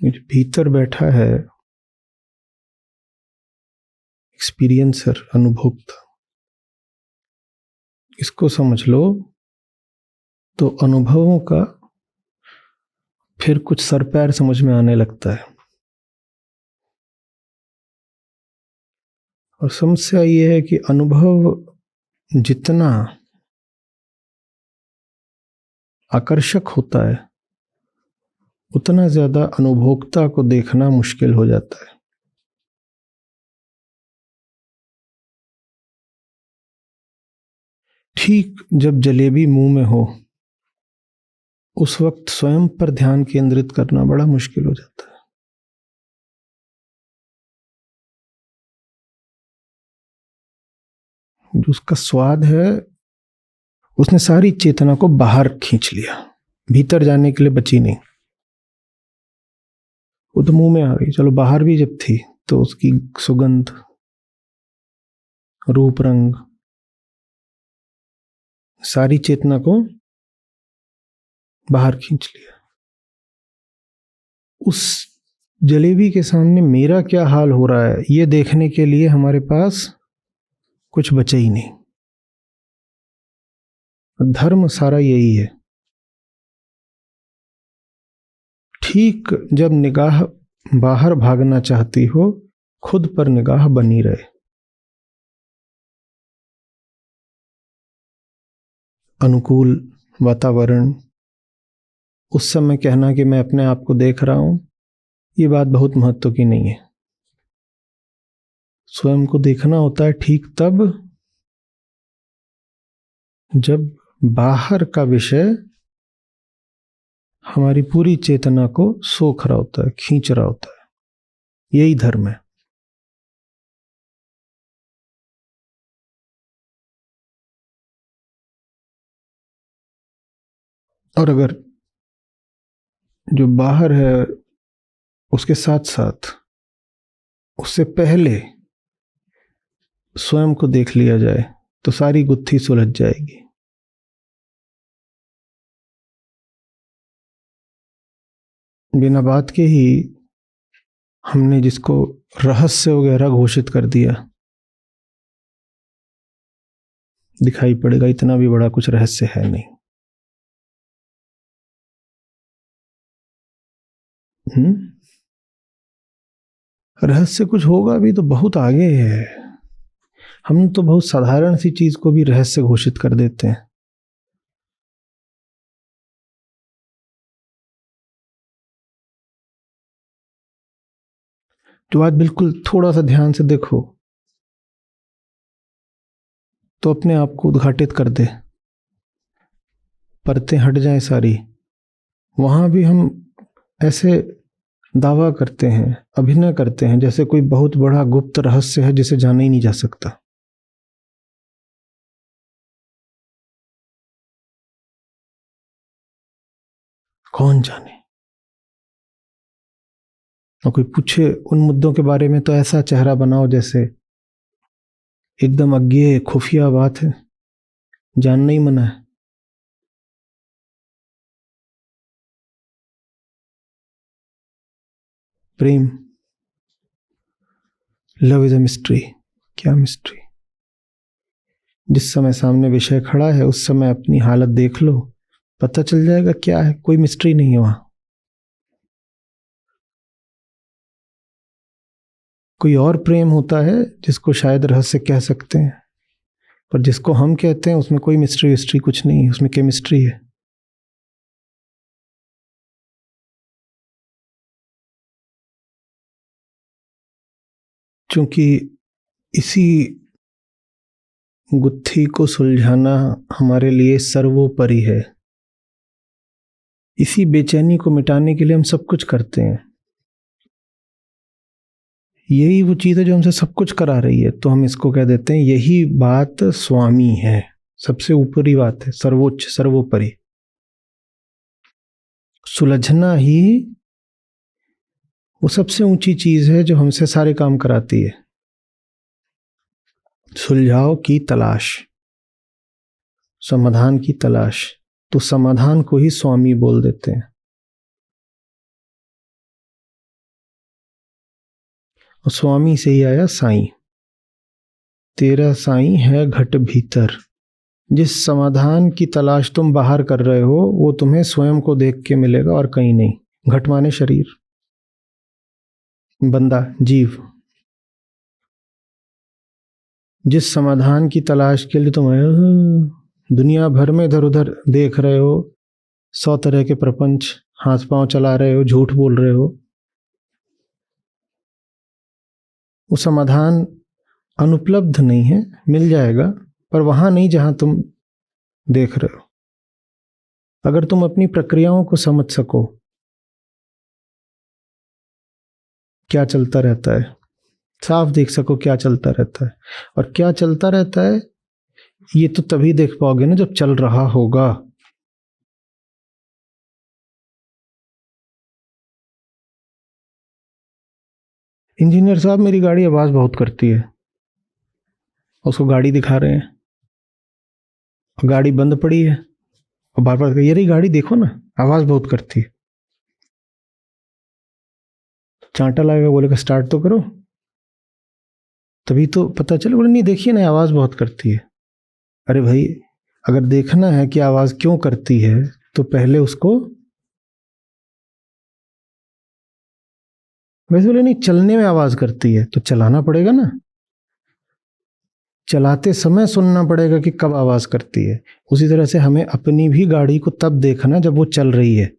ये जो भीतर बैठा है एक्सपीरियंसर, अनुभोक्ता, इसको समझ लो तो अनुभवों का फिर कुछ सर पैर समझ में आने लगता है। और समस्या ये है कि अनुभव जितना आकर्षक होता है उतना ज्यादा अनुभोक्ता को देखना मुश्किल हो जाता है। ठीक जब जलेबी मुंह में हो उस वक्त स्वयं पर ध्यान केंद्रित करना बड़ा मुश्किल हो जाता है। जो उसका स्वाद है उसने सारी चेतना को बाहर खींच लिया, भीतर जाने के लिए बची नहीं। वो तो मुंह में आ गई, चलो बाहर भी जब थी तो उसकी सुगंध, रूप, रंग, सारी चेतना को बाहर खींच लिया। उस जलेबी के सामने मेरा क्या हाल हो रहा है ये देखने के लिए हमारे पास कुछ बचा ही नहीं। धर्म सारा यही है। ठीक जब निगाह बाहर भागना चाहती हो खुद पर निगाह बनी रहे। अनुकूल वातावरण, उस समय कहना कि मैं अपने आप को देख रहा हूं, ये बात बहुत महत्व की नहीं है। स्वयं को देखना होता है ठीक तब जब बाहर का विषय हमारी पूरी चेतना को सोख रहा होता है, खींच रहा होता है। यही धर्म है। और अगर जो बाहर है उसके साथ साथ उससे पहले स्वयं को देख लिया जाए तो सारी गुत्थी सुलझ जाएगी। बिना बात के ही हमने जिसको रहस्य वगैरह घोषित कर दिया, दिखाई पड़ेगा इतना भी बड़ा कुछ रहस्य है नहीं। रहस्य कुछ होगा भी तो बहुत आगे है। हम तो बहुत साधारण सी चीज को भी रहस्य घोषित कर देते हैं। तो आज बिल्कुल थोड़ा सा ध्यान से देखो तो अपने आप को उद्घाटित कर दे, परतें हट जाएं सारी। वहां भी हम ऐसे दावा करते हैं, अभिनय करते हैं जैसे कोई बहुत बड़ा गुप्त रहस्य है जिसे जाना ही नहीं जा सकता। कौन जाने। और कोई पूछे उन मुद्दों के बारे में तो ऐसा चेहरा बनाओ जैसे एकदम अज्ञेय खुफिया बात है, जानना ही मना है। प्रेम, लव इज अ मिस्ट्री। क्या मिस्ट्री? जिस समय सामने विषय खड़ा है उस समय अपनी हालत देख लो, पता चल जाएगा क्या है। कोई मिस्ट्री नहीं है वहां। कोई और प्रेम होता है जिसको शायद रहस्य कह सकते हैं, पर जिसको हम कहते हैं उसमें कोई मिस्ट्री विस्ट्री कुछ नहीं है, उसमें केमिस्ट्री है। क्योंकि इसी गुत्थी को सुलझाना हमारे लिए सर्वोपरि है। इसी बेचैनी को मिटाने के लिए हम सब कुछ करते हैं। यही वो चीज़ है जो हमसे सब कुछ करा रही है, तो हम इसको कह देते हैं यही बात स्वामी है, सबसे ऊपरी बात है, सर्वोच्च सर्वोपरि। सुलझना ही वो सबसे ऊंची चीज है जो हमसे सारे काम कराती है। सुलझाव की तलाश, समाधान की तलाश, तो समाधान को ही स्वामी बोल देते हैं। और स्वामी से ही आया साईं। तेरा साईं है घट भीतर। जिस समाधान की तलाश तुम बाहर कर रहे हो वो तुम्हें स्वयं को देख के मिलेगा और कहीं नहीं। घट माने शरीर, बंदा, जीव। जिस समाधान की तलाश के लिए तुम दुनिया भर में इधर उधर देख रहे हो, 100 तरह के प्रपंच, हाथ पांव चला रहे हो, झूठ बोल रहे हो, वो समाधान अनुपलब्ध नहीं है, मिल जाएगा, पर वहां नहीं जहां तुम देख रहे हो। अगर तुम अपनी प्रक्रियाओं को समझ सको, क्या चलता रहता है, साफ देख सको क्या चलता रहता है, और क्या चलता रहता है ये तो तभी देख पाओगे ना जब चल रहा होगा। इंजीनियर साहब मेरी गाड़ी आवाज बहुत करती है, उसको गाड़ी दिखा रहे हैं और गाड़ी बंद पड़ी है और बार बार ये रही गाड़ी, देखो ना आवाज बहुत करती है। चांटा लगेगा, बोलेगा स्टार्ट तो करो, तभी तो पता चले। बोले नहीं देखिए ना आवाज बहुत करती है। अरे भाई अगर देखना है कि आवाज क्यों करती है तो पहले उसको, वैसे बोले नहीं चलने में आवाज करती है तो चलाना पड़ेगा ना, चलाते समय सुनना पड़ेगा कि कब आवाज करती है। उसी तरह से हमें अपनी भी गाड़ी को तब देखना जब वो चल रही है।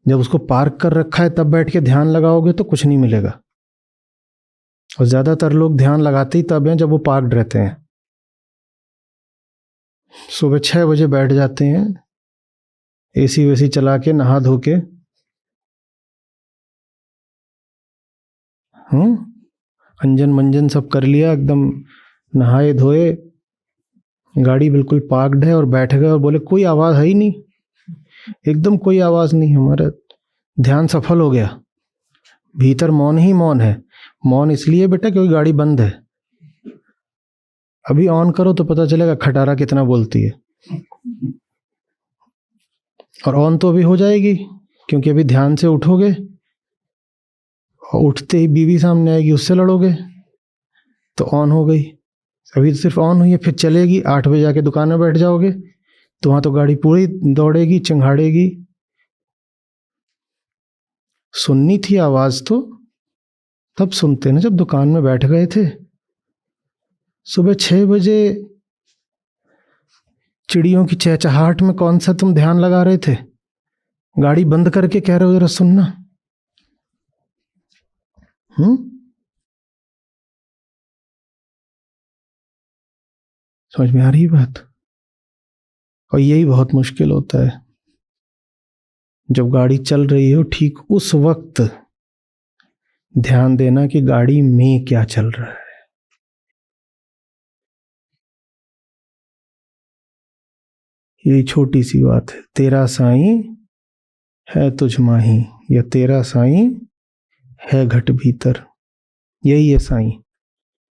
जब उसको पार्क कर रखा है तब बैठ के ध्यान लगाओगे तो कुछ नहीं मिलेगा। और ज्यादातर लोग ध्यान लगाते ही तब हैं जब वो पार्क्ड रहते हैं। सुबह 6 बजे बैठ जाते हैं, एसी वेसी चला के, नहा धो के, अंजन मंजन सब कर लिया, एकदम नहाए धोए, गाड़ी बिल्कुल पार्क्ड है और बैठ गए और बोले कोई आवाज है ही नहीं, एकदम कोई आवाज नहीं। हमारा ध्यान सफल हो गया, भीतर मौन ही मौन है। मौन इसलिए बेटा क्योंकि गाड़ी बंद है। अभी ऑन करो तो पता चलेगा खटारा कितना बोलती है, और ऑन तो अभी हो जाएगी क्योंकि अभी ध्यान से उठोगे और उठते ही बीवी सामने आएगी, उससे लड़ोगे तो ऑन हो गई। अभी तो सिर्फ ऑन हुई है, फिर चलेगी। 8 बजे जाके दुकान में बैठ जाओगे तो वहां तो गाड़ी पूरी दौड़ेगी, चिंगाड़ेगी। सुननी थी आवाज तो तब सुनते ना जब दुकान में बैठ गए थे। सुबह 6 बजे चिड़ियों की चहचहाहट में कौन सा तुम ध्यान लगा रहे थे? गाड़ी बंद करके कह रहे हो जरा सुनना। समझ में आ रही बात? और यही बहुत मुश्किल होता है जब गाड़ी चल रही हो, ठीक उस वक्त ध्यान देना कि गाड़ी में क्या चल रहा है। यही छोटी सी बात है। तेरा साईं है तुझ माही, या तेरा साईं है घट भीतर। यही है साईं।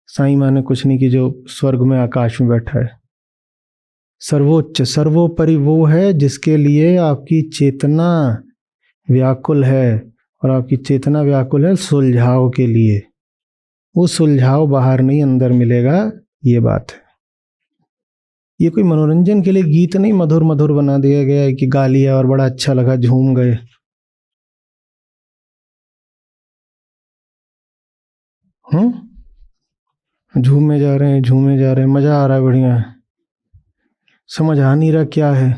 साईं माने कुछ नहीं कि जो स्वर्ग में आकाश में बैठा है। सर्वोच्च सर्वोपरि वो है जिसके लिए आपकी चेतना व्याकुल है, और आपकी चेतना व्याकुल है सुलझाव के लिए। वो सुलझाव बाहर नहीं अंदर मिलेगा, ये बात है। ये कोई मनोरंजन के लिए गीत नहीं मधुर मधुर बना दिया गया है कि गा लिया और बड़ा अच्छा लगा, झूम गए। झूमे जा रहे हैं, झूमे जा रहे हैं, मजा आ रहा है, बढ़िया है। समझ आ नहीं रहा क्या है।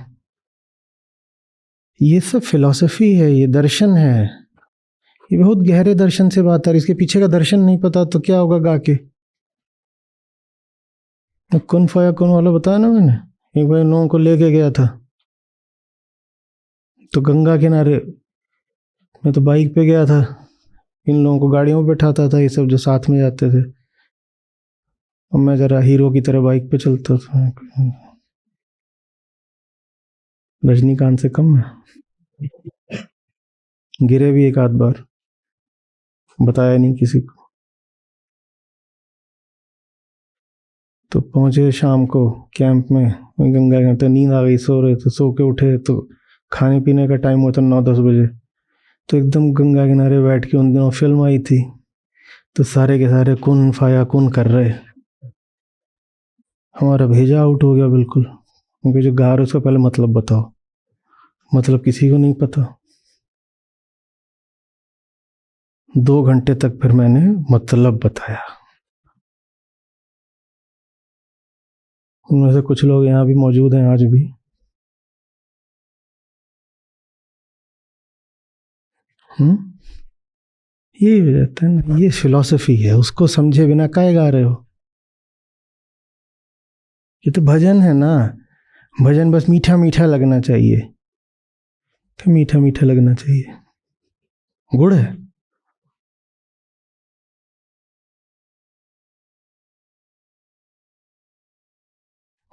ये सब फिलॉसफी है, ये दर्शन है, ये बहुत गहरे दर्शन से बात आ रही। इसके पीछे का दर्शन नहीं पता तो क्या होगा गा के। कुन फाया कुन वाला बताया ना मैंने, एक बार लोगों को लेके गया था, तो गंगा किनारे मैं तो बाइक पे गया था, इन लोगों को गाड़ियों में बैठाता था, ये सब जो साथ में जाते थे, और मैं जरा हीरो की तरह बाइक पे चलता था। रजनीकांत से कम है। गिरे भी एक आध बार, बताया नहीं किसी को। तो पहुंचे शाम को कैंप में, वही गंगा घाट। तो नींद आ गई, सो रहे थे, सो के उठे तो खाने पीने का टाइम होता 9-10 बजे। तो एकदम गंगा किनारे बैठ के, उन दिनों फिल्म आई थी, तो सारे के सारे कुन फाया कुन कर रहे। हमारा भेजा आउट हो गया बिल्कुल, क्योंकि जो गा रहे उसका पहले मतलब बताओ। मतलब किसी को नहीं पता। 2 घंटे तक फिर मैंने मतलब बताया। उनमें से कुछ लोग यहाँ भी मौजूद हैं आज भी। ये रहता है ना, ये फिलॉसफी है, उसको समझे बिना काहे गा रहे हो। ये तो भजन है ना, भजन बस मीठा मीठा लगना चाहिए, तो मीठा मीठा लगना चाहिए। गुड़ है।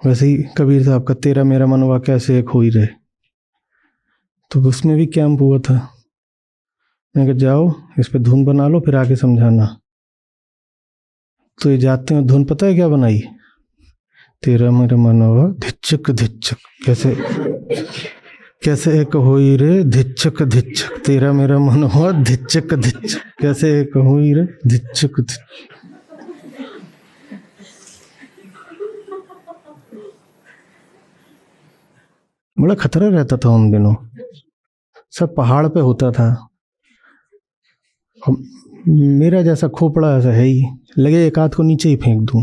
वैसे ही कबीर साहब का तेरा मेरा मनवा कैसे एक हो ही रहे, तो उसमें भी कैंप हुआ था। मैं कहा जाओ इस पे धुन बना लो, फिर आके समझाना। तो ये जाते हैं, धुन पता है क्या बनाई? तेरा मेरा मनवा धिच्चक धिच्चक, कैसे कैसे एक होई रे धिच्चक धिच्चक, तेरा मेरा मनवा धिच्चक धिच्चक, कैसे एक होई रे धिच्चक धिच्चक। बड़ा खतरा रहता था उन दिनों, सब पहाड़ पे होता था। मेरा जैसा खोपड़ा ऐसा है ही, लगे एक हाथ को नीचे ही फेंक दूं।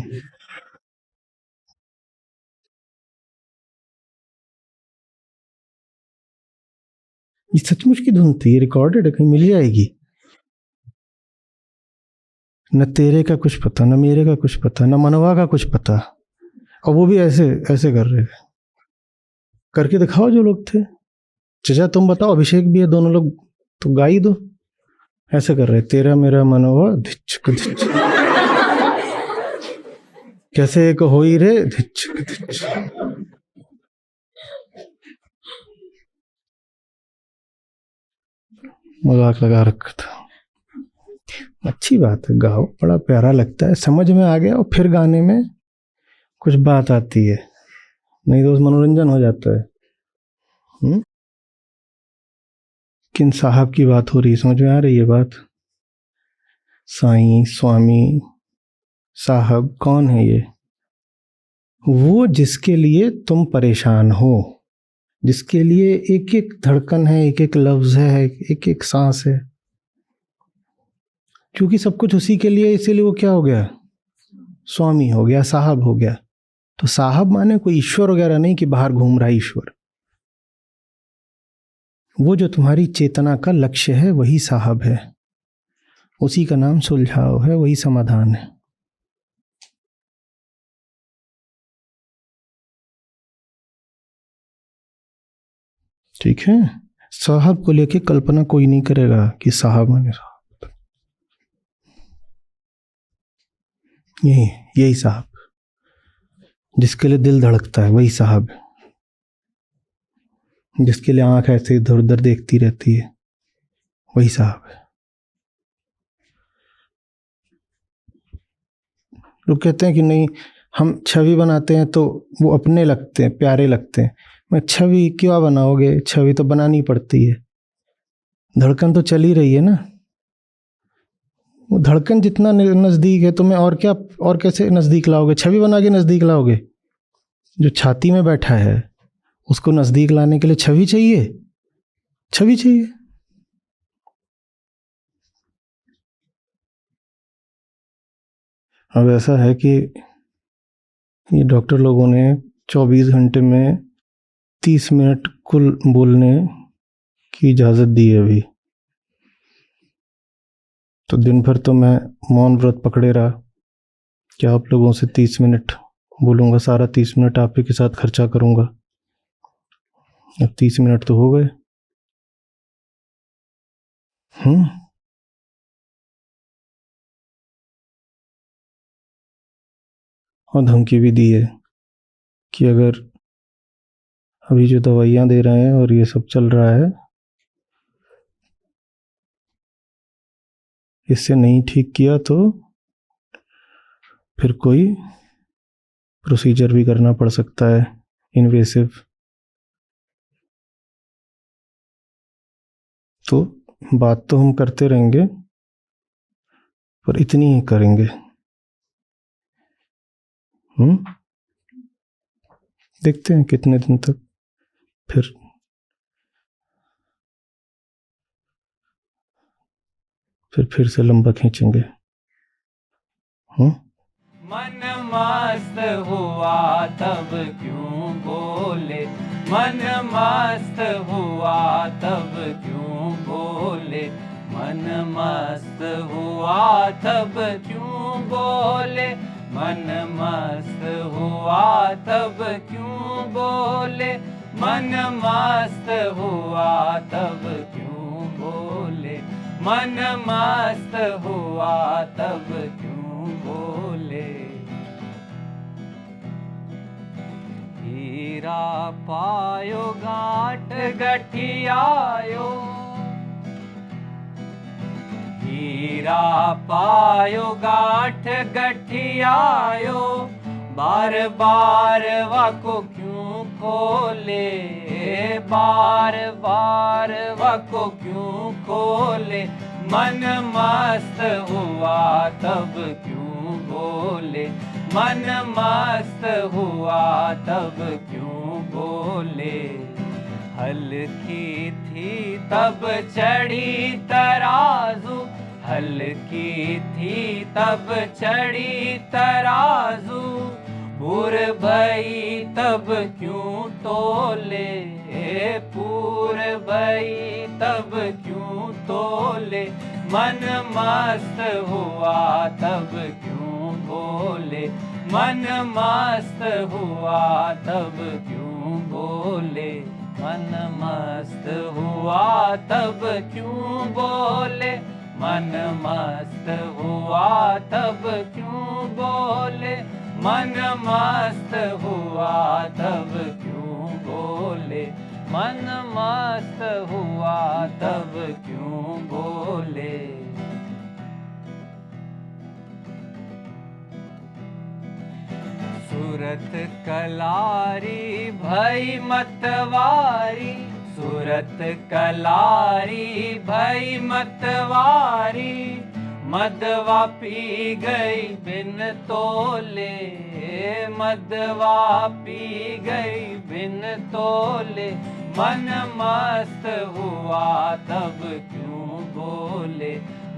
ये सचमुच की धुन थी, रिकॉर्डेड है, कहीं मिल जाएगी। न तेरे का कुछ पता, न मेरे का कुछ पता, न मनवा का कुछ पता, और वो भी ऐसे ऐसे कर रहे थे। करके दिखाओ जो लोग थे। चचा तुम बताओ, अभिषेक भी है, दोनों लोग तो गा ही दो। ऐसे कर रहे, तेरा मेरा मनवा धिच्चक धिच्चक, कैसे एक होई रे धिच्चक धिच्चक। मजाक लगा रखा था। अच्छी बात है, गाओ, बड़ा प्यारा लगता है, समझ में आ गया और फिर गाने में कुछ बात आती है, नहीं तो मनोरंजन हो जाता है। किन साहब की बात हो रही है, समझ में आ रही है बात? साईं, स्वामी, साहब कौन है ये? वो जिसके लिए तुम परेशान हो, जिसके लिए एक एक धड़कन है, एक एक लफ्ज है, एक एक सांस है। क्योंकि सब कुछ उसी के लिए, इसीलिए वो क्या हो गया? स्वामी हो गया, साहब हो गया। तो साहब माने कोई ईश्वर वगैरह नहीं कि बाहर घूम रहा है ईश्वर। वो जो तुम्हारी चेतना का लक्ष्य है वही साहब है, उसी का नाम सुलझाव है, वही समाधान है। ठीक है, साहब को लेके कल्पना कोई नहीं करेगा कि साहब माने साहब। यही साहब, जिसके लिए दिल धड़कता है वही साहब है, जिसके लिए आंख ऐसे इधर उधर देखती रहती है वही साहब है। लोग कहते हैं कि नहीं, हम छवि बनाते हैं तो वो अपने लगते हैं, प्यारे लगते हैं। मैं छवि क्यों बनाओगे, छवि तो बनानी पड़ती है, धड़कन तो चल ही रही है ना। वो धड़कन जितना नजदीक है तुम्हें, और क्या, और कैसे नजदीक लाओगे? छवि बना के नजदीक लाओगे? जो छाती में बैठा है उसको नजदीक लाने के लिए छवि चाहिए, छवि चाहिए। अब ऐसा है कि ये डॉक्टर लोगों ने 24 घंटे में 30 मिनट कुल बोलने की इजाजत दी है अभी। तो दिन भर तो मैं मौन व्रत पकड़े रहा कि आप लोगों से 30 मिनट बोलूंगा, सारा 30 मिनट आप ही के साथ खर्चा करूंगा। अब 30 मिनट तो हो गए, और धमकी भी दी है कि अगर अभी जो दवाइयाँ दे रहे हैं और ये सब चल रहा है, इससे नहीं ठीक किया तो फिर कोई प्रोसीजर भी करना पड़ सकता है, इन्वेसिव। तो बात तो हम करते रहेंगे, पर इतनी ही करेंगे। देखते हैं कितने दिन तक फिर से लंबा खींचेंगे। मन मस्त हुआ तब क्यों बोले, मन मस्त हुआ तब क्यों बोले, मन मस्त हुआ तब क्यों बोले, मन मस्त हुआ तब क्यों बोले, मन मस्त हुआ तब क्यों बोले, मन मस्त हुआ तब क्यों बोले। हीरा पायो गांठ गठियायो, हीरा पायो गांठ गठियायो, बार बार वाको क्यों खोले, बार बार वाको क्यों खोले, मन मस्त हुआ तब क्यों बोले, मन मस्त हुआ तब क्यों बोले। हल्की थी तब चढ़ी तराजू, हल्की थी तब चढ़ी तराजू, पूर भई तब क्यों तोले, पूर भई तब क्यों तोले, मन मस्त हुआ तब क्यों बोले, मन मस्त हुआ तब क्यों बोले, मन मस्त हुआ तब क्यों बोले, मन मस्त हुआ तब क्यों बोले, मन मस्त हुआ तब क्यों बोले, मन मस्त हुआ तब क्यों बोले। सूरत कलारी भई मतवारी, सूरत कलारी भई मतवारी, मदवा पी गई बिन तोले, मदवा पी गई बिन तोले, मन मस्त हुआ तब क्यों बोले,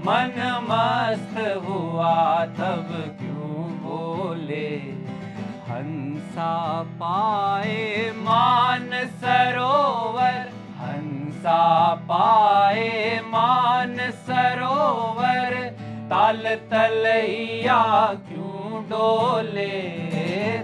मन मस्त हुआ तब क्यों बोले। हंसा पाए मान सरोवर, हंसा पाए मान सरोवर, ताल तलैया क्यों डोले,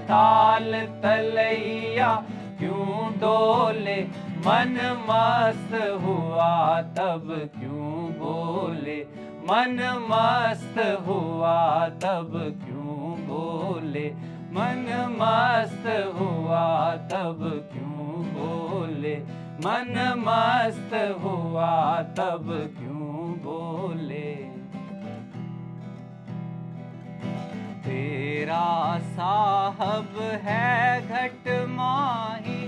ताल तलैया क्यों डोले, मन मस्त हुआ तब क्यों बोले, मन मस्त हुआ तब क्यों बोले, मन मस्त हुआ तब क्यों बोले, मन मस्त हुआ तब क्यों बोले। तेरा साहब है घट माही,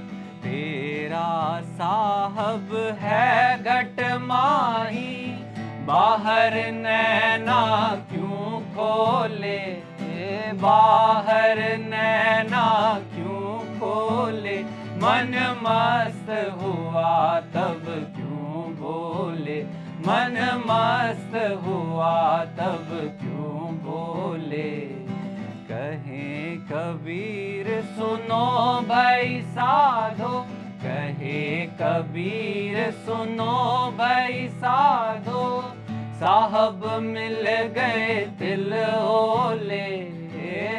तेरा साहब है घट माही, बाहर नैना क्यों खोले, बाहर नैना क्यों खोले, मन मस्त हुआ तब क्यों बोले, मन मस्त हुआ तब क्यों बोले। कहे कबीर सुनो भाई साधो, कहे कबीर सुनो भाई साधो, साहब मिल गए दिल ओले,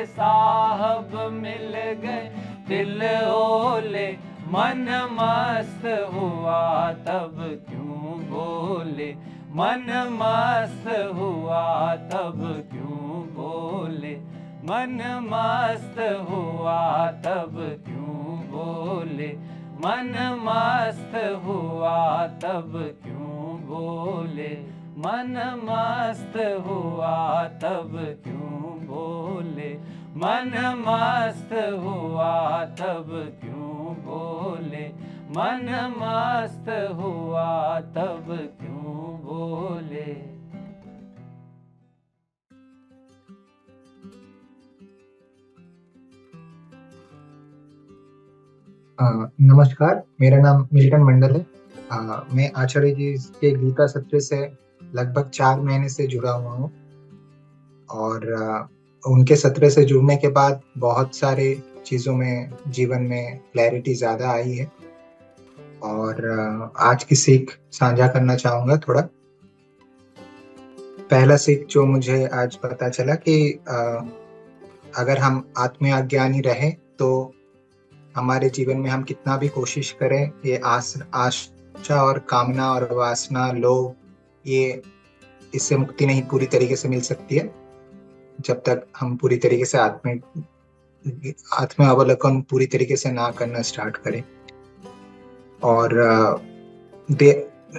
साहब मिल गए दिल ओले, मन मस्त हुआ तब क्यों बोले, मन मस्त हुआ तब क्यों बोले, मन मस्त हुआ तब क्यों बोले, मन मस्त हुआ तब क्यों बोले, मन मस्त हुआ तब क्यों बोले, मन मस्त हुआ तब क्यों बोले, मन मस्त हुआ तब क्यों बोले। नमस्कार, मेरा नाम मिल्टन मंडल है। मैं आचार्य जी के गीता सत्र से लगभग 4 महीने से जुड़ा हुआ हूँ और उनके सत्र से जुड़ने के बाद बहुत सारे चीज़ों में जीवन में क्लैरिटी ज़्यादा आई है और आज की सीख साझा करना चाहूँगा थोड़ा। पहला सीख जो मुझे आज पता चला कि अगर हम आत्मज्ञानी रहें तो हमारे जीवन में हम कितना भी कोशिश करें, ये आशा और कामना और वासना, लोभ, ये इससे मुक्ति नहीं पूरी तरीके से मिल सकती है जब तक हम पूरी तरीके से आत्म अवलोकन पूरी तरीके से ना करना स्टार्ट करें। और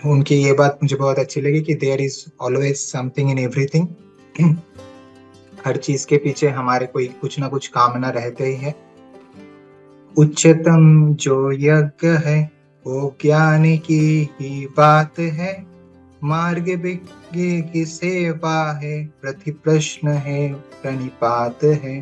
उनकी ये बात मुझे बहुत अच्छी लगी कि there is always something in everything. हर चीज के पीछे हमारे कोई कुछ ना कुछ कामना रहते ही है। उच्चतम जो यज्ञ है वो ज्ञान की ही बात है, मार्ग विज्ञ की सेवा है, प्रति प्रश्न है प्रणिपात है।